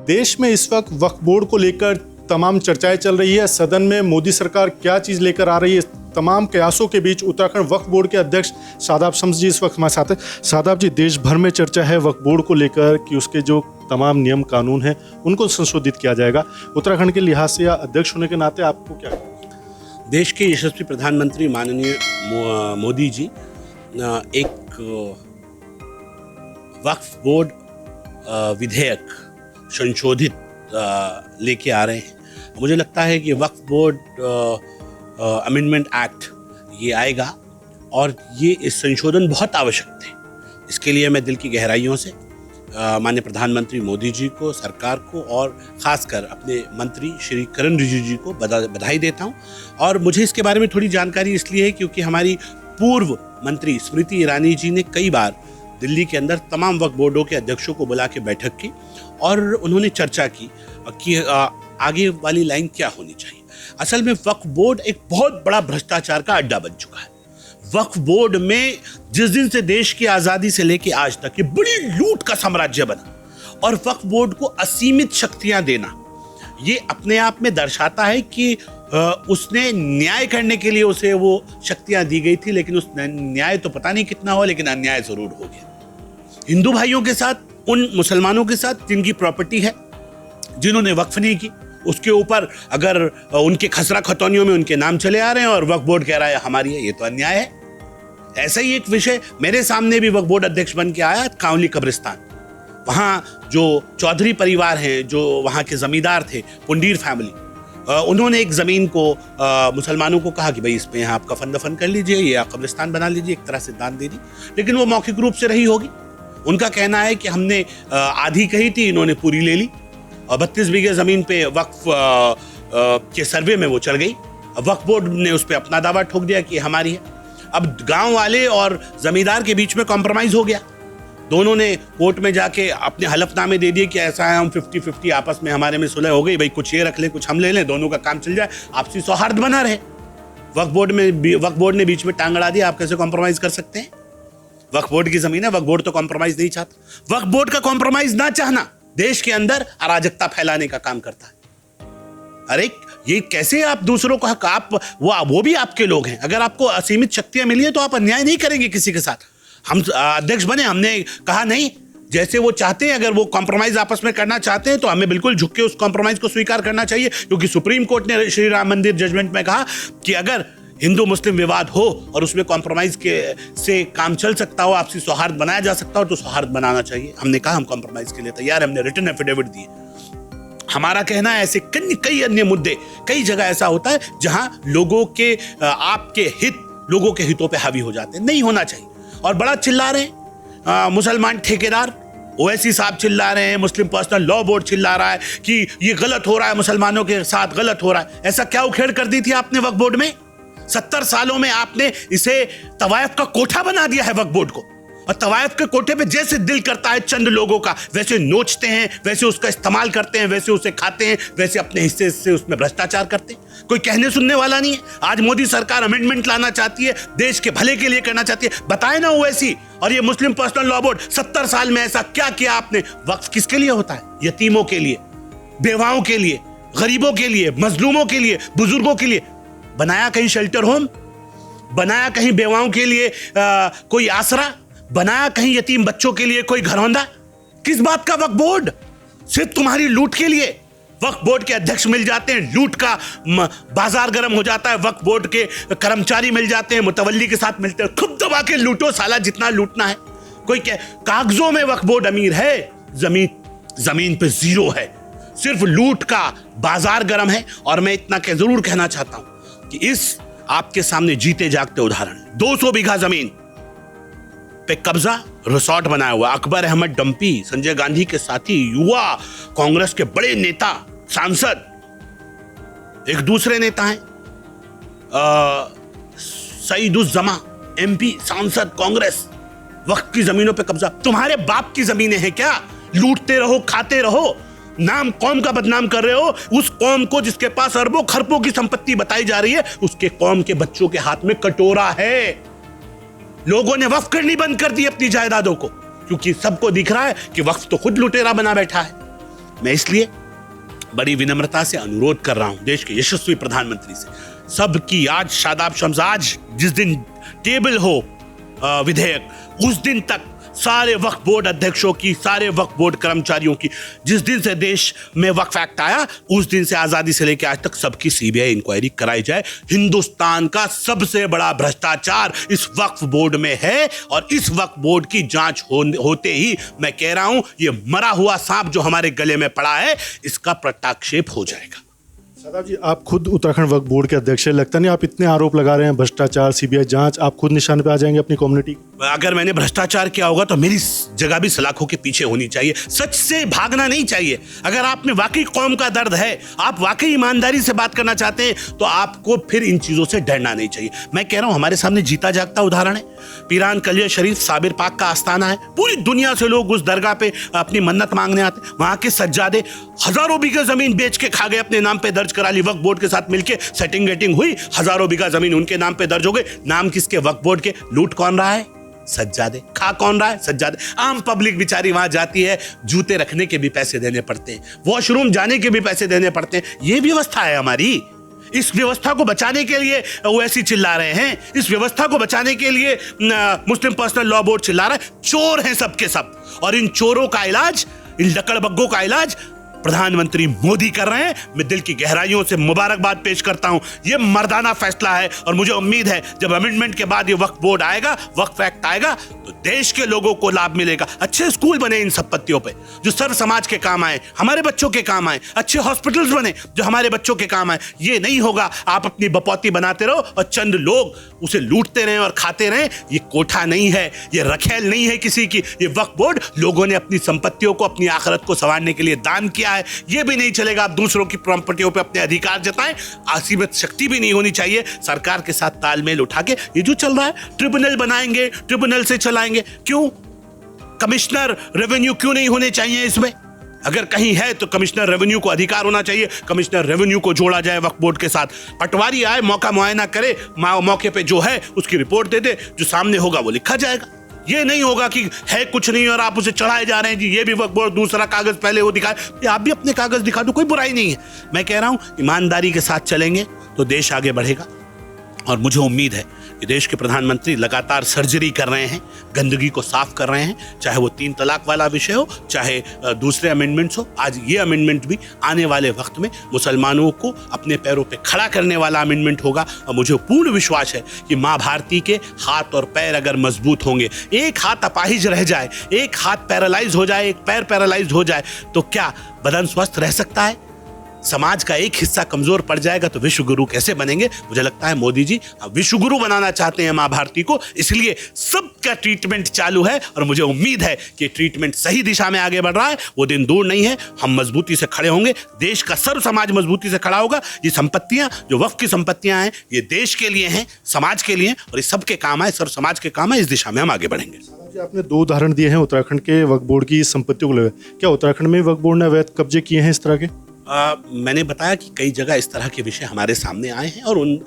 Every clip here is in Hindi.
देश में इस वक्त वक्फ बोर्ड को लेकर तमाम चर्चाएं चल रही है। सदन में मोदी सरकार क्या चीज़ लेकर आ रही है, तमाम कयासों के बीच उत्तराखंड वक्फ बोर्ड के अध्यक्ष शादाब शम्स जी इस वक्त हमारे साथ हैं। शादाब जी, देश भर में चर्चा है वक्फ बोर्ड को लेकर कि उसके जो तमाम नियम कानून हैं उनको संशोधित किया जाएगा। उत्तराखंड के लिहाज से या अध्यक्ष होने के नाते आपको क्या? देश के यशस्वी प्रधानमंत्री माननीय मोदी जी एक वक्फ बोर्ड विधेयक संशोधित लेके आ रहे हैं। मुझे लगता है कि वक्फ बोर्ड अमेंडमेंट एक्ट ये आएगा और ये इस संशोधन बहुत आवश्यक थे। इसके लिए मैं दिल की गहराइयों से माननीय प्रधानमंत्री मोदी जी को, सरकार को और ख़ासकर अपने मंत्री श्री किरण रिजिजू जी को बधाई देता हूँ। और मुझे इसके बारे में थोड़ी जानकारी इसलिए है क्योंकि हमारी पूर्व मंत्री स्मृति ईरानी जी ने कई बार दिल्ली के अंदर तमाम वक्फ बोर्डों के अध्यक्षों को बुला के बैठक की और उन्होंने चर्चा की कि आगे वाली लाइन क्या होनी चाहिए। असल में वक्फ बोर्ड एक बहुत बड़ा भ्रष्टाचार का अड्डा बन चुका है। वक्फ बोर्ड में जिस दिन से देश की आज़ादी से लेकर आज तक ये बड़ी लूट का साम्राज्य बना और वक्फ बोर्ड को असीमित शक्तियां देना ये अपने आप में दर्शाता है कि उसने न्याय करने के लिए उसे वो शक्तियां दी गई थी, लेकिन उस न्याय तो पता नहीं कितना हो, लेकिन अन्याय जरूर हो गया। हिंदू भाइयों के साथ, उन मुसलमानों के साथ जिनकी प्रॉपर्टी है, जिन्होंने वक्फ नहीं की, उसके ऊपर अगर उनके खसरा खतौनियों में उनके नाम चले आ रहे हैं और वक्फ बोर्ड कह रहा है हमारी है, ये तो अन्याय है। ऐसा ही एक विषय मेरे सामने भी वक्फ बोर्ड अध्यक्ष बन के आया, कांवली कब्रिस्तान। वहाँ जो चौधरी परिवार हैं, जो वहाँ के जमींदार थे, पुंडीर फैमिली, उन्होंने एक ज़मीन को मुसलमानों को कहा कि भाई इसमें आप कफन दफन कर लीजिए, ये आप कब्रिस्तान बना लीजिए, एक तरह से दान दे दी, लेकिन वो मौखिक रूप से रही होगी। उनका कहना है कि हमने आधी कही थी, इन्होंने पूरी ले ली और 32 बीघे ज़मीन पे वक्फ के सर्वे में वो चढ़ गई। वक्फ बोर्ड ने उस पर अपना दावा ठोक दिया कि हमारी है। अब गांव वाले और ज़मींदार के बीच में कॉम्प्रोमाइज़ हो गया। दोनों ने कोर्ट में जाके अपने हलफनामे दे दिए कि ऐसा है, हम 50-50 आपस में हमारे में सुलह हो गई, भाई कुछ ये रख लें कुछ हम ले लें, दोनों का काम चल जाए, आपसी सौहार्द बना रहे। वक्फ बोर्ड ने बीच में टांग अड़ा दिया। आप कैसे कॉम्प्रोमाइज़ कर सकते हैं? वक्फ बोर्ड की ज़मीन है, वक्फ बोर्ड तो कॉम्प्रोमाइज़ नहीं चाहता। वक्फ बोर्ड का कॉम्प्रोमाइज़ ना चाहना देश के अंदर अराजकता फैलाने का काम करता है। अरे ये कैसे आप दूसरों को हक, आप वो भी आपके लोग हैं। अगर आपको असीमित शक्तियां मिली है तो आप अन्याय नहीं करेंगे किसी के साथ। हम अध्यक्ष बने, हमने कहा नहीं, जैसे वो चाहते हैं, अगर वो कॉम्प्रोमाइज आपस में करना चाहते हैं तो हमें बिल्कुल झुक के उस कॉम्प्रोमाइज को स्वीकार करना चाहिए, क्योंकि सुप्रीम कोर्ट ने श्री राम मंदिर जजमेंट में कहा कि अगर हिंदू मुस्लिम विवाद हो और उसमें कॉम्प्रोमाइज से काम चल सकता हो, आपसी सौहार्द बनाया जा सकता हो, तो सौहार्द बनाना चाहिए। हमने कहा हम कॉम्प्रोमाइज के लिए तैयार, हमने रिटन एफिडेविट दिए। हमारा कहना है ऐसे कई अन्य मुद्दे, कई जगह ऐसा होता है जहां लोगों के आपके हित लोगों के हितों पे हावी हो जाते हैं, नहीं होना चाहिए। और बड़ा चिल्ला रहे हैं मुसलमान ठेकेदार, ओवैसी साहब चिल्ला रहे हैं, मुस्लिम पर्सनल लॉ बोर्ड चिल्ला रहा है कि ये गलत हो रहा है, मुसलमानों के साथ गलत हो रहा है। ऐसा क्या उखेड़ कर दी थी आपने वक्फ बोर्ड में? 70 सालों में आपने इसे तवायफ का कोठा बना दिया है वक्फ बोर्ड को, और तवायफ के कोठे पे जैसे दिल करता है चंद लोगों का वैसे नोचते हैं, वैसे उसका इस्तेमाल करते हैं, वैसे उसे खाते हैं, वैसे अपने हिस्से से उसमें भ्रष्टाचार करते हैं। कोई कहने सुनने वाला नहीं है। आज मोदी सरकार अमेंडमेंट लाना चाहती है, देश के भले के लिए करना चाहती है। बताए ना ओवैसी और ये मुस्लिम पर्सनल लॉ बोर्ड, 70 साल में ऐसा क्या किया आपने? वक्फ किसके लिए होता है? यतीमों के लिए, बेवाओं के लिए, गरीबों के लिए, मजलूमों के लिए, बुजुर्गों के लिए। बनाया कहीं शेल्टर होम? बनाया कहीं बेवाओं के लिए कोई आसरा? बनाया कहीं यतीम बच्चों के लिए कोई घरौंदा? किस बात का वक्फ बोर्ड? सिर्फ तुम्हारी लूट के लिए वक्फ बोर्ड के अध्यक्ष मिल जाते हैं, लूट का बाजार गर्म हो जाता है, वक्फ बोर्ड के कर्मचारी मिल जाते हैं, मुतवल्ली के साथ मिलते हैं, खूब दबा के लूटो साला जितना लूटना है। कोई कागजों में वक्फ बोर्ड अमीर है, जमीन पे जीरो है, सिर्फ लूट का बाजार गर्म है। और मैं इतना जरूर कहना चाहता हूं कि इस आपके सामने जीते जागते उदाहरण, 200 बीघा जमीन पे कब्जा, रिसोर्ट बनाया हुआ। अकबर अहमद डंपी, संजय गांधी के साथी, युवा कांग्रेस के बड़े नेता, सांसद। एक दूसरे नेता हैं सईदुज्जमा, एमपी, सांसद, कांग्रेस। वक्त की जमीनों पे कब्जा। तुम्हारे बाप की जमीनें हैं क्या? लूटते रहो, खाते रहो, नाम कौम का बदनाम कर रहे हो। उस कौम को जिसके पास अरबों खरबों की संपत्ति बताई जा रही है, उसके कौम के बच्चों के हाथ में कटोरा है। लोगों ने वक्फ करनी बंद कर दी अपनी जायदादों को, क्योंकि सबको दिख रहा है कि वक्फ तो खुद लुटेरा बना बैठा है। मैं इसलिए बड़ी विनम्रता से अनुरोध कर रहा हूं देश के यशस्वी प्रधानमंत्री से, सबकी आज शादाब शम्स, आज जिस दिन टेबल हो विधेयक, उस दिन तक सारे वक्फ बोर्ड अध्यक्षों की, सारे वक्फ बोर्ड कर्मचारियों की, जिस दिन से देश में वक्फ एक्ट आया उस दिन से आजादी से लेकर आज तक सबकी सीबीआई इंक्वायरी कराई जाए। हिंदुस्तान का सबसे बड़ा भ्रष्टाचार इस वक्फ बोर्ड में है और इस वक्फ बोर्ड की जांच होते ही मैं कह रहा हूं ये मरा हुआ सांप जो हमारे गले में पड़ा है इसका पट्टाक्षेप हो जाएगा। शादाब जी, आप खुद उत्तराखंड वक्फ बोर्ड के अध्यक्ष हैं, लगता नहीं आप इतने आरोप लगा रहे हैं, भ्रष्टाचार, सीबीआई जांच, आप खुद निशाने पे आ जाएंगे अपनी कम्युनिटी? अगर मैंने भ्रष्टाचार किया होगा तो मेरी जगह भी सलाखों के पीछे होनी चाहिए, सच से भागना नहीं चाहिए। अगर आप में वाकई कौम का दर्द है, आप वाकई ईमानदारी से बात करना चाहते हैं तो आपको फिर इन चीजों से डरना नहीं चाहिए। मैं कह रहा हूं हमारे सामने जीता जागता उदाहरण है, पीरान कलिया शरीफ साबिर पाक का आस्थाना है, पूरी दुनिया से लोग उस दरगाह पे अपनी मन्नत मांगने आते, वहां के सज्जादे हजारों बीघा जमीन बेच के खा गए, अपने नाम पे दर्ज करा ली, वक्फ बोर्ड के साथ मिलकर सेटिंग गेटिंग हुई, हजारों बीघा जमीन उनके नाम पे दर्ज हो गए। नाम किसके? वक्फ बोर्ड के। लूट कौन रहा है? सज्जादे। खा कौन रहा है? सज्जादे। आम पब्लिक बेचारी वहां जाती है, जूते रखने के भी पैसे देने पड़ते हैं, वॉशरूम जाने के भी पैसे देने पड़ते हैं। ये व्यवस्था है हमारी। इस व्यवस्था को बचाने के लिए ओवैसी चिल्ला रहे हैं, इस व्यवस्था को बचाने के लिए मुस्लिम पर्सनल लॉ बोर्ड चिल्ला रहा है। चोर हैं सबके सब, और इन चोरों का इलाज, इन लकड़बग्गों का इलाज प्रधानमंत्री मोदी कर रहे हैं। मैं दिल की गहराइयों से मुबारकबाद पेश करता हूं। यह मर्दाना फैसला है और मुझे उम्मीद है जब अमेंडमेंट के बाद ये वक्फ बोर्ड आएगा, वक्फ एक्ट आएगा, तो देश के लोगों को लाभ मिलेगा। अच्छे स्कूल बने इन संपत्तियों पे जो सर्व समाज के काम आए, हमारे बच्चों के काम आए। अच्छे हॉस्पिटल्स बने जो हमारे बच्चों के काम आए। ये नहीं होगा आप अपनी बपौती बनाते रहो और चंद लोग उसे लूटते रहे और खाते रहे। ये कोठा नहीं है, ये रखेल नहीं है किसी की। ये वक्फ बोर्ड लोगों ने अपनी संपत्तियों को, अपनी आखिरत को संवारने के लिए दान किया है। ये भी नहीं चलेगा आप दूसरों की प्रॉपर्टियों पे अपने अधिकार जताएं। असीमित शक्ति भी नहीं होनी चाहिए। सरकार के साथ तालमेल उठा के ये जो चल रहा है, ट्रिब्यूनल बनाएंगे, ट्रिब्यूनल से चलाएंगे। क्यों? कमिश्नर रेवेन्यू क्यों नहीं होने चाहिए इसमें? अगर कहीं है तो कमिश्नर रेवेन्यू को अधिकार होना चाहिए। कमिश्नर रेवेन्यू को जोड़ा जाए वक्फ बोर्ड के साथ। पटवारी आए, मौका मुआयना करे, मौके पे जो है उसकी रिपोर्ट दे दे, जो सामने होगा वो लिखा जाएगा। ये नहीं होगा कि है कुछ नहीं और आप उसे चढ़ाए जा रहे हैं जी, ये भी वक्फ बोर्ड दूसरा कागज पहले वो दिखाए। आप भी अपने कागज दिखा दो, कोई बुराई नहीं है। मैं कह रहा हूं ईमानदारी के साथ चलेंगे तो देश आगे बढ़ेगा। और मुझे उम्मीद है कि देश के प्रधानमंत्री लगातार सर्जरी कर रहे हैं, गंदगी को साफ कर रहे हैं, चाहे वो 3 तलाक वाला विषय हो, चाहे दूसरे अमेंडमेंट्स हो। आज ये अमेंडमेंट भी आने वाले वक्त में मुसलमानों को अपने पैरों पे खड़ा करने वाला अमेंडमेंट होगा। और मुझे पूर्ण विश्वास है कि माँ भारती के हाथ और पैर अगर मजबूत होंगे, एक हाथ अपाहिज रह जाए, एक हाथ पैरालाइज हो जाए, एक पैर पैरालाइज हो जाए, तो क्या बदन स्वस्थ रह सकता है? समाज का एक हिस्सा कमजोर पड़ जाएगा तो विश्व गुरु कैसे बनेंगे? मुझे लगता है मोदी जी विश्व गुरु बनाना चाहते हैं मां भारती को, इसलिए सबका ट्रीटमेंट चालू है और मुझे उम्मीद है कि ट्रीटमेंट सही दिशा में आगे बढ़ रहा है। वो दिन दूर नहीं है, हम मजबूती से खड़े होंगे, देश का सर्व समाज मजबूती से खड़ा होगा। ये संपत्तियां जो वक्फ की संपत्तियां हैं, ये देश के लिए हैं, समाज के लिए, और ये सबके काम है, सर्व समाज के काम है। इस दिशा में हम आगे बढ़ेंगे। आपने 2 उदाहरण दिए हैं उत्तराखंड के वक्फ बोर्ड की संपत्तियों को लेकर। क्या उत्तराखंड में वक्फ बोर्ड ने अवैध कब्जे किए हैं इस तरह के? मैंने बताया कि कई जगह इस तरह के विषय हमारे सामने आए हैं और उन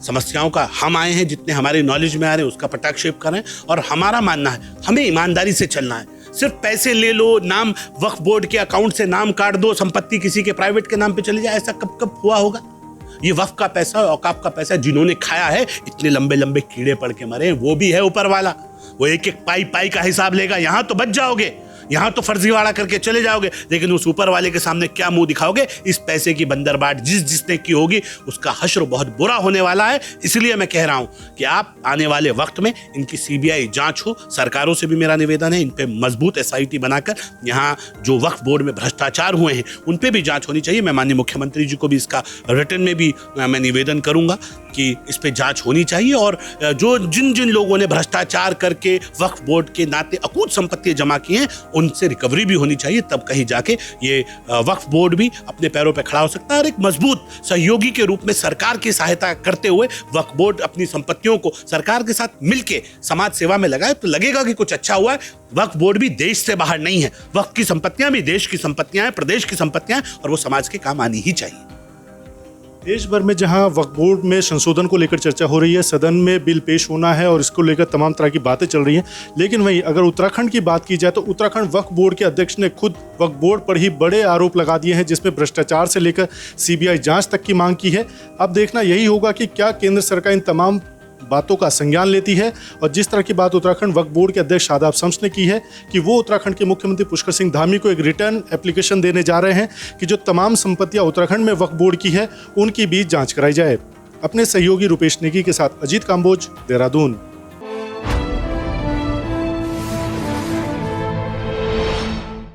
समस्याओं का हम आए हैं, जितने हमारे नॉलेज में आ रहे हैं उसका पटाक्षेप कर रहे हैं। और हमारा मानना है हमें ईमानदारी से चलना है। सिर्फ पैसे ले लो, नाम वक्फ बोर्ड के अकाउंट से नाम काट दो, संपत्ति किसी के प्राइवेट के नाम पे चली जाए, ऐसा कब कब हुआ होगा? ये वक्फ का पैसा, औकाफ का पैसा जिन्होंने खाया है, इतने लंबे लंबे कीड़े पड़ के मरे, वो भी है ऊपर वाला। वो एक एक पाई पाई का हिसाब लेगा। यहाँ तो बच जाओगे, यहाँ तो फर्जीवाड़ा करके चले जाओगे, लेकिन उस ऊपर वाले के सामने क्या मुंह दिखाओगे? इस पैसे की बंदरबाट जिसने की होगी उसका हश्र बहुत बुरा होने वाला है। इसलिए मैं कह रहा हूं कि आप आने वाले वक्त में इनकी सीबीआई जांच हो। सरकारों से भी मेरा निवेदन है, इन पे मजबूत एसआईटी बनाकर यहाँ जो वक्फ बोर्ड में भ्रष्टाचार हुए हैं उन पे भी जांच होनी चाहिए। मैं माननीय मुख्यमंत्री जी को भी इसका रिटर्न में भी मैं निवेदन करूंगा कि इस पे जांच होनी चाहिए। और जो जिन जिन लोगों ने भ्रष्टाचार करके वक्फ बोर्ड के नाते अकूत संपत्ति जमा की हैं, उनसे रिकवरी भी होनी चाहिए। तब कहीं जाके ये वक्फ बोर्ड भी अपने पैरों पे खड़ा हो सकता है और एक मजबूत सहयोगी के रूप में सरकार की सहायता करते हुए वक्फ बोर्ड अपनी संपत्तियों को सरकार के साथ मिलके समाज सेवा में लगाए तो लगेगा कि कुछ अच्छा हुआ है। वक्फ बोर्ड भी देश से बाहर नहीं है, वक्फ की संपत्तियां भी देश की संपत्तियां हैं, प्रदेश की संपत्तियां हैं, और वो समाज के काम आनी ही चाहिए। देश भर में जहां वक्फ बोर्ड में संशोधन को लेकर चर्चा हो रही है, सदन में बिल पेश होना है और इसको लेकर तमाम तरह की बातें चल रही हैं, लेकिन वहीं अगर उत्तराखंड की बात की जाए तो उत्तराखंड वक्फ बोर्ड के अध्यक्ष ने खुद वक्फ बोर्ड पर ही बड़े आरोप लगा दिए हैं, जिसमें भ्रष्टाचार से लेकर सीबीआई जांच तक की मांग की है। अब देखना यही होगा कि क्या केंद्र सरकार इन तमाम बातों का संज्ञान लेती है। और जिस तरह की बात उत्तराखंड वक्फ बोर्ड के अध्यक्ष शादाब शम्स ने की है कि वो उत्तराखंड के मुख्यमंत्री पुष्कर सिंह धामी को एक रिटर्न एप्लीकेशन देने जा रहे हैं कि जो तमाम संपत्तियां उत्तराखंड में वक्फ बोर्ड की है उनकी भी जांच कराई जाए। अपने सहयोगी रुपेश नेगी के साथ अजीत काम्बोज, देहरादून।